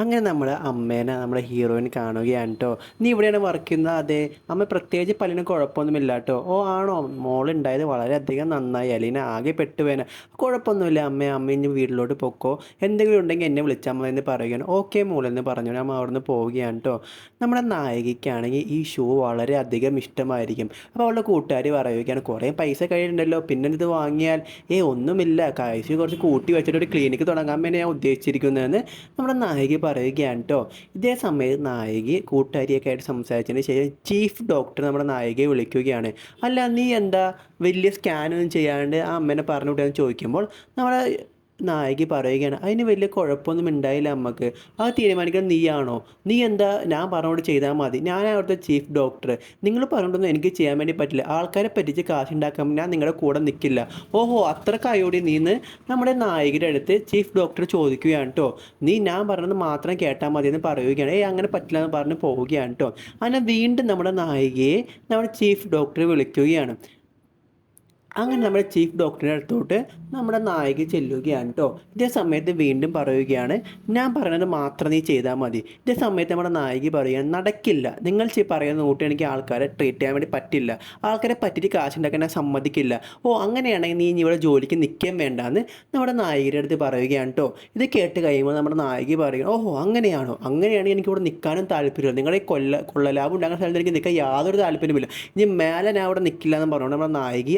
അങ്ങനെ നമ്മുടെ അമ്മേനെ നമ്മുടെ ഹീറോയിൻ കാണുകയാണ് കേട്ടോ. നീ ഇവിടെയാണ് വർക്ക് ചെയ്യുന്നത്? അതെ. അമ്മ പ്രത്യേകിച്ച് പല്ലിന് കുഴപ്പമൊന്നുമില്ല കേട്ടോ. ഓ ആണോ, മോളുണ്ടായത് വളരെയധികം നന്നായി, അലീന ആകെ പെട്ടുവേന. കുഴപ്പമൊന്നുമില്ല അമ്മേ, അമ്മ ഇനി വീട്ടിലോട്ട് പൊക്കോ, എന്തെങ്കിലും ഉണ്ടെങ്കിൽ എന്നെ വിളിച്ചാൽ മതി എന്ന് പറയുകയാണ്. ഓക്കെ മോളെന്ന് പറഞ്ഞു അമ്മ അവിടുന്ന് പോവുകയാണ് കേട്ടോ. നമ്മുടെ നായികയ്ക്കാണെങ്കിൽ ഈ ഷൂ വളരെയധികം ഇഷ്ടമായിരിക്കും. അപ്പോൾ അവളുടെ കൂട്ടുകാർ പറയുകയാണ് കുറേ പൈസ കയ്യിലുണ്ടല്ലോ, പിന്നെ ഇത് വാങ്ങിയാൽ ഒന്നുമില്ല, കാശ് കുറച്ച് കൂട്ടി വെച്ചിട്ട് ഒരു ക്ലിനിക്ക് തുടങ്ങാൻ വേണ്ടി ഞാൻ ഉദ്ദേശിച്ചിരിക്കുന്നതെന്ന് നമ്മുടെ നായിക പറയുകയാണ് കേട്ടോ. ഇതേ സമയത്ത് നായിക കൂട്ടുകാരിയൊക്കെ ആയിട്ട് സംസാരിച്ചതിന് ശേഷം ചീഫ് ഡോക്ടർ നമ്മുടെ നായികയെ വിളിക്കുകയാണ്. അല്ല നീ എന്താ വലിയ സ്കാനൊന്നും ചെയ്യാണ്ട് ആ അമ്മേനെ പറഞ്ഞു വിട്ടാന്ന് ചോദിക്കുമ്പോൾ നമ്മുടെ നായിക പറയുകയാണ് അതിന് വലിയ കുഴപ്പമൊന്നും ഉണ്ടായില്ല അമ്മക്ക്, അത് തീരുമാനിക്കുന്നത് നീയാണോ? നീ എന്താ ഞാൻ പറഞ്ഞോട് ചെയ്താൽ മതി, ഞാൻ അവിടുത്തെ ചീഫ് ഡോക്ടർ, നിങ്ങൾ പറഞ്ഞിട്ടൊന്നും എനിക്ക് ചെയ്യാൻ വേണ്ടി പറ്റില്ല, ആൾക്കാരെ പറ്റിച്ച് കാശുണ്ടാക്കാൻ ഞാൻ നിങ്ങളുടെ കൂടെ നിൽക്കില്ല. ഓഹോ അത്ര കയോടി നീന്ന് നമ്മുടെ നായികയുടെ അടുത്ത് ചീഫ് ഡോക്ടർ ചോദിക്കുകയാണ് കേട്ടോ. നീ ഞാൻ പറഞ്ഞത് മാത്രം കേട്ടാൽ മതി എന്ന് പറയുകയാണ്. അങ്ങനെ പറ്റില്ല എന്ന് പറഞ്ഞ് പോവുകയാണ് കേട്ടോ. അങ്ങനെ വീണ്ടും നമ്മുടെ നായികയെ നമ്മുടെ ചീഫ് ഡോക്ടർ വിളിക്കുകയാണ്. അങ്ങനെ നമ്മുടെ ചീഫ് ഡോക്ടറുടെ അടുത്തോട്ട് നമ്മുടെ നായിക ചെല്ലുകയാണ് കേട്ടോ. ഇതേ സമയത്ത് വീണ്ടും പറയുകയാണ് ഞാൻ പറയുന്നത് മാത്രം നീ ചെയ്താൽ മതി. ഇതേ സമയത്ത് നമ്മുടെ നായിക പറയുകയാണ് നടക്കില്ല, നിങ്ങൾ പറയുന്ന കൂട്ടി എനിക്ക് ആൾക്കാരെ ട്രീറ്റ് ചെയ്യാൻ വേണ്ടി പറ്റില്ല, ആൾക്കാരെ പറ്റിയിട്ട് കാശുണ്ടാക്കാൻ ഞാൻ സമ്മതിക്കില്ല. ഓ അങ്ങനെയാണെങ്കിൽ നീ ഇനി ഇവിടെ ജോലിക്ക് നിൽക്കാൻ വേണ്ടാന്ന് നമ്മുടെ നായികയുടെ അടുത്ത് പറയുകയാണ് കേട്ടോ. ഇത് കേട്ട് കഴിയുമ്പോൾ നമ്മുടെ നായിക പറയുക ഓഹോ അങ്ങനെയാണോ, അങ്ങനെയാണെങ്കിൽ എനിക്ക് ഇവിടെ നിൽക്കാനും താല്പര്യമില്ല, നിങ്ങളുടെ ഈ കൊള്ളലാഭം ഉണ്ടാകുന്ന സ്ഥലത്ത് എനിക്ക് നിൽക്കാൻ യാതൊരു താല്പര്യമില്ല, ഇനി മേലെ ഞാൻ അവിടെ നിൽക്കില്ല എന്ന് പറഞ്ഞുകൊണ്ട് നമ്മുടെ നായിക